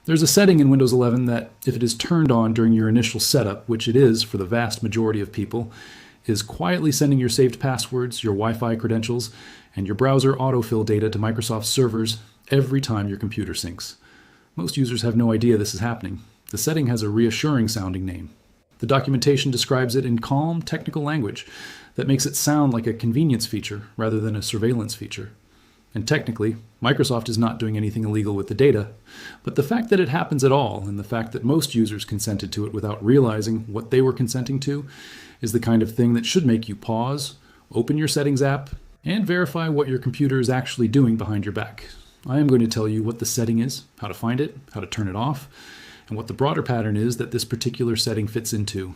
There's a setting in Windows 11 that, if it is turned on during your initial setup, which it is for the vast majority of people, is quietly sending your saved passwords, your Wi-Fi credentials, and your browser autofill data to Microsoft servers every time your computer syncs. Most users have no idea this is happening. The setting has a reassuring sounding name. The documentation describes it in calm, technical language that makes it sound like a convenience feature rather than a surveillance feature. And technically, Microsoft is not doing anything illegal with the data, but the fact that it happens at all and the fact that most users consented to it without realizing what they were consenting to is the kind of thing that should make you pause, open your settings app, and verify what your computer is actually doing behind your back. I am going to tell you what the setting is, how to find it, how to turn it off, and what the broader pattern is that this particular setting fits into.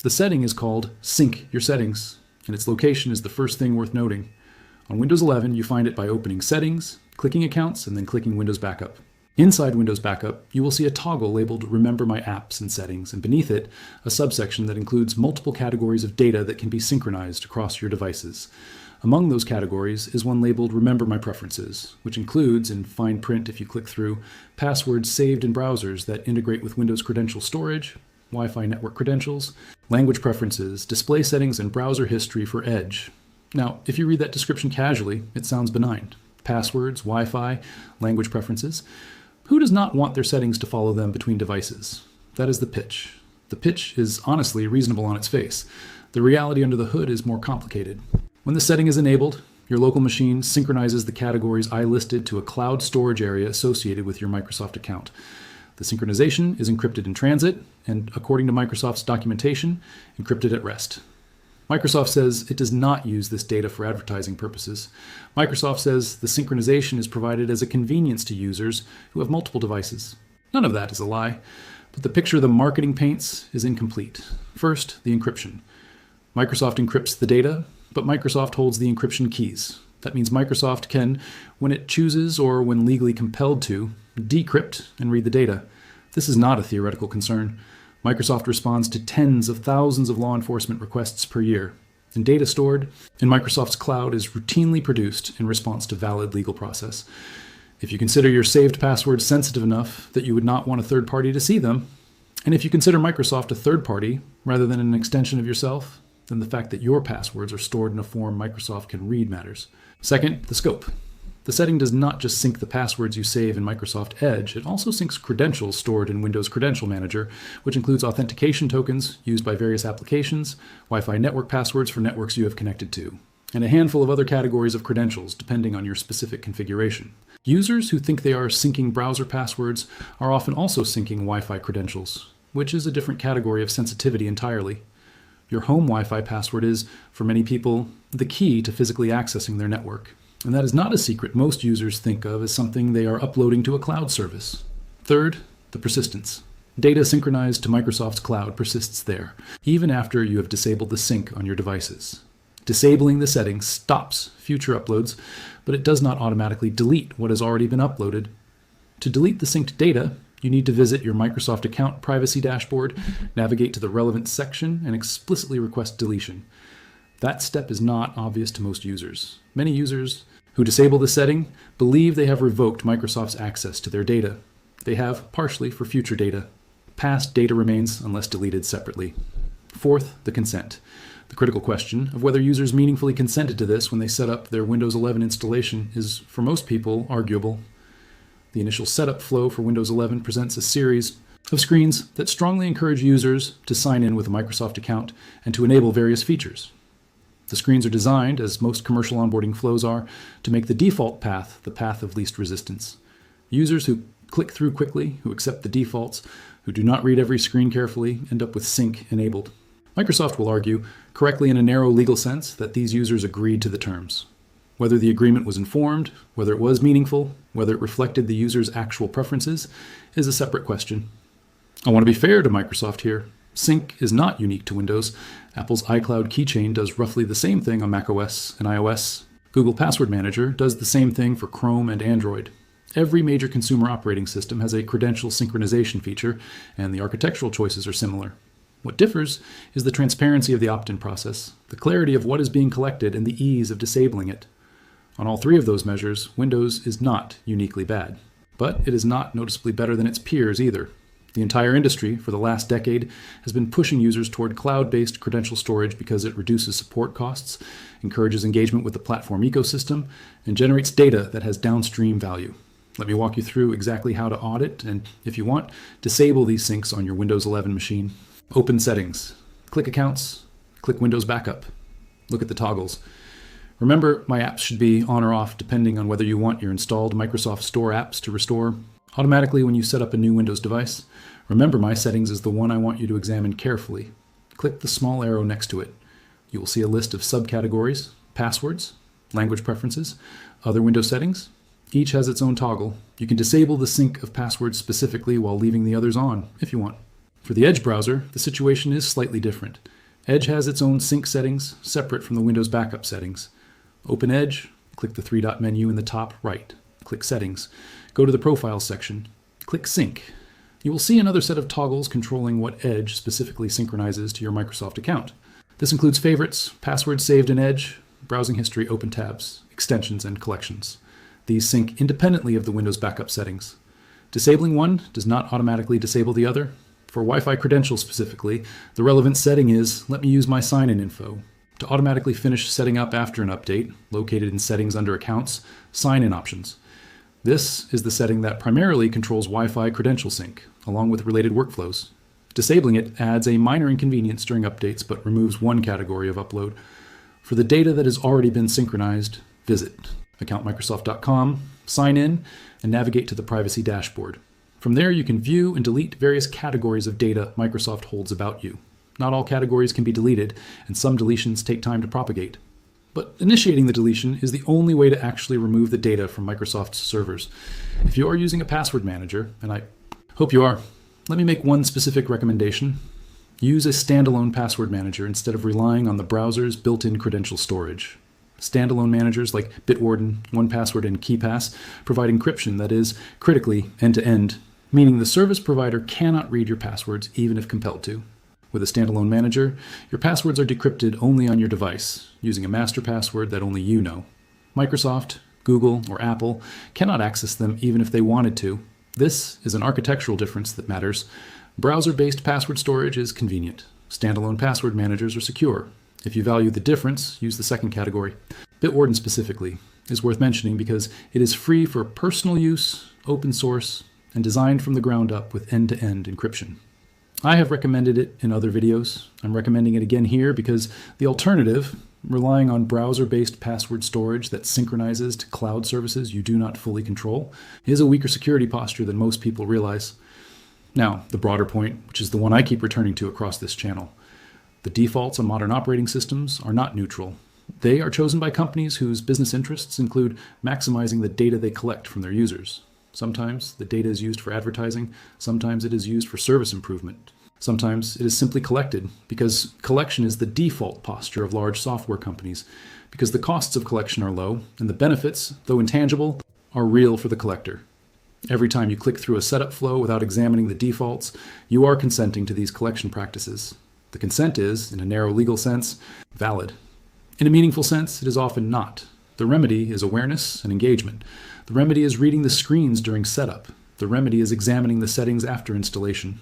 The setting is called Sync Your Settings, and its location is the first thing worth noting. On Windows 11, you find it by opening Settings, clicking Accounts, and then clicking Windows Backup. Inside Windows Backup, you will see a toggle labeled Remember My Apps and Settings, and beneath it, a subsection that includes multiple categories of data that can be synchronized across your devices. Among those categories is one labeled Remember My Preferences, which includes, in fine print if you click through, passwords saved in browsers that integrate with Windows credential storage, Wi-Fi network credentials, language preferences, display settings, and browser history for Edge. Now, if you read that description casually, it sounds benign. Passwords, Wi-Fi, language preferences. Who does not want their settings to follow them between devices? That is the pitch. The pitch is honestly reasonable on its face. The reality under the hood is more complicated. When the setting is enabled, your local machine synchronizes the categories I listed to a cloud storage area associated with your Microsoft account. The synchronization is encrypted in transit and, according to Microsoft's documentation, encrypted at rest. Microsoft says it does not use this data for advertising purposes. Microsoft says the synchronization is provided as a convenience to users who have multiple devices. None of that is a lie, but the picture the marketing paints is incomplete. First, the encryption. Microsoft encrypts the data, but Microsoft holds the encryption keys. That means Microsoft can, when it chooses or when legally compelled to, decrypt and read the data. This is not a theoretical concern. Microsoft responds to tens of thousands of law enforcement requests per year, and data stored in Microsoft's cloud is routinely produced in response to valid legal process. If you consider your saved passwords sensitive enough that you would not want a third party to see them, and if you consider Microsoft a third party rather than an extension of yourself, then the fact that your passwords are stored in a form Microsoft can read matters. Second, the scope. The setting does not just sync the passwords you save in Microsoft Edge, it also syncs credentials stored in Windows Credential Manager, which includes authentication tokens used by various applications, Wi-Fi network passwords for networks you have connected to, and a handful of other categories of credentials depending on your specific configuration. Users who think they are syncing browser passwords are often also syncing Wi-Fi credentials, which is a different category of sensitivity entirely. Your home Wi-Fi password is, for many people, the key to physically accessing their network. And that is not a secret most users think of as something they are uploading to a cloud service. Third, the persistence. Data synchronized to Microsoft's cloud persists there, even after you have disabled the sync on your devices. Disabling the setting stops future uploads, but it does not automatically delete what has already been uploaded. To delete the synced data, you need to visit your Microsoft account privacy dashboard, navigate to the relevant section, and explicitly request deletion. That step is not obvious to most users. Many users who disable the setting believe they have revoked Microsoft's access to their data. They have, partially, for future data. Past data remains unless deleted separately. Fourth, the consent. The critical question of whether users meaningfully consented to this when they set up their Windows 11 installation is, for most people, arguable. The initial setup flow for Windows 11 presents a series of screens that strongly encourage users to sign in with a Microsoft account and to enable various features. The screens are designed, as most commercial onboarding flows are, to make the default path the path of least resistance. Users who click through quickly, who accept the defaults, who do not read every screen carefully, end up with sync enabled. Microsoft will argue, correctly in a narrow legal sense, that these users agreed to the terms. Whether the agreement was informed, whether it was meaningful, whether it reflected the user's actual preferences, is a separate question. I want to be fair to Microsoft here. Sync is not unique to Windows. Apple's iCloud keychain does roughly the same thing on macOS and iOS. Google Password Manager does the same thing for Chrome and Android. Every major consumer operating system has a credential synchronization feature, and the architectural choices are similar. What differs is the transparency of the opt-in process, the clarity of what is being collected, and the ease of disabling it. On all three of those measures, Windows is not uniquely bad. But it is not noticeably better than its peers either. The entire industry, for the last decade, has been pushing users toward cloud-based credential storage because it reduces support costs, encourages engagement with the platform ecosystem, and generates data that has downstream value. Let me walk you through exactly how to audit and, if you want, disable these syncs on your Windows 11 machine. Open Settings. Click Accounts. Click Windows Backup. Look at the toggles. Remember, my apps should be on or off depending on whether you want your installed Microsoft Store apps to restore automatically when you set up a new Windows device. Remember, my settings is the one I want you to examine carefully. Click the small arrow next to it. You will see a list of subcategories, passwords, language preferences, other Windows settings. Each has its own toggle. You can disable the sync of passwords specifically while leaving the others on, if you want. For the Edge browser, the situation is slightly different. Edge has its own sync settings, separate from the Windows Backup settings. Open Edge, click the three-dot menu in the top right. Click Settings. Go to the Profiles section. Click Sync. You will see another set of toggles controlling what Edge specifically synchronizes to your Microsoft account. This includes favorites, passwords saved in Edge, browsing history, open tabs, extensions, and collections. These sync independently of the Windows Backup settings. Disabling one does not automatically disable the other. For Wi-Fi credentials specifically, the relevant setting is Let me use my sign-in info. To automatically finish setting up after an update, located in Settings under Accounts, Sign-in Options. This is the setting that primarily controls Wi-Fi credential sync, along with related workflows. Disabling it adds a minor inconvenience during updates, but removes one category of upload. For the data that has already been synchronized, visit accountmicrosoft.com, sign in, and navigate to the Privacy Dashboard. From there, you can view and delete various categories of data Microsoft holds about you. Not all categories can be deleted, and some deletions take time to propagate. But initiating the deletion is the only way to actually remove the data from Microsoft's servers. If you are using a password manager, and I hope you are, let me make one specific recommendation. Use a standalone password manager instead of relying on the browser's built-in credential storage. Standalone managers like Bitwarden, 1Password, and KeePass provide encryption that is, critically, end-to-end, meaning the service provider cannot read your passwords even if compelled to. With a standalone manager, your passwords are decrypted only on your device, using a master password that only you know. Microsoft, Google, or Apple cannot access them even if they wanted to. This is an architectural difference that matters. Browser-based password storage is convenient. Standalone password managers are secure. If you value the difference, use the second category. Bitwarden specifically is worth mentioning because it is free for personal use, open source, and designed from the ground up with end-to-end encryption. I have recommended it in other videos. I'm recommending it again here because the alternative, relying on browser-based password storage that synchronizes to cloud services you do not fully control, is a weaker security posture than most people realize. Now, the broader point, which is the one I keep returning to across this channel. The defaults on modern operating systems are not neutral. They are chosen by companies whose business interests include maximizing the data they collect from their users. Sometimes the data is used for advertising, sometimes it is used for service improvement. Sometimes it is simply collected because collection is the default posture of large software companies, because the costs of collection are low and the benefits, though intangible, are real for the collector. Every time you click through a setup flow without examining the defaults, you are consenting to these collection practices. The consent is, in a narrow legal sense, valid. In a meaningful sense, it is often not. The remedy is awareness and engagement. The remedy is reading the screens during setup. The remedy is examining the settings after installation.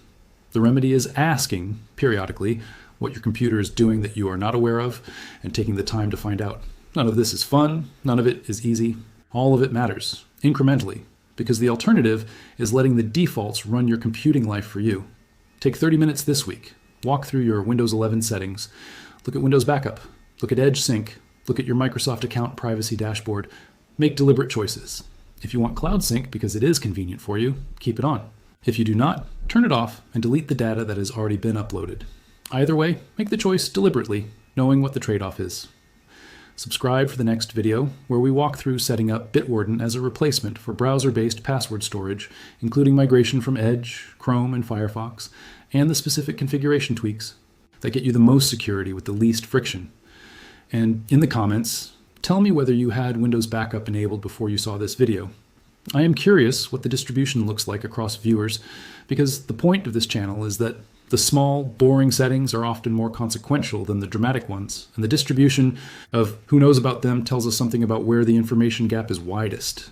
The remedy is asking, periodically, what your computer is doing that you are not aware of, and taking the time to find out. None of this is fun. None of it is easy. All of it matters, incrementally, because the alternative is letting the defaults run your computing life for you. Take 30 minutes this week. Walk through your Windows 11 settings. Look at Windows Backup. Look at Edge Sync. Look at your Microsoft account privacy dashboard. Make deliberate choices. If you want Cloud Sync because it is convenient for you, keep it on. If you do not, turn it off and delete the data that has already been uploaded. Either way, make the choice deliberately, knowing what the trade-off is. Subscribe for the next video, where we walk through setting up Bitwarden as a replacement for browser-based password storage, including migration from Edge, Chrome, and Firefox, and the specific configuration tweaks that get you the most security with the least friction. And in the comments, tell me whether you had Windows Backup enabled before you saw this video. I am curious what the distribution looks like across viewers, because the point of this channel is that the small, boring settings are often more consequential than the dramatic ones, and the distribution of who knows about them tells us something about where the information gap is widest.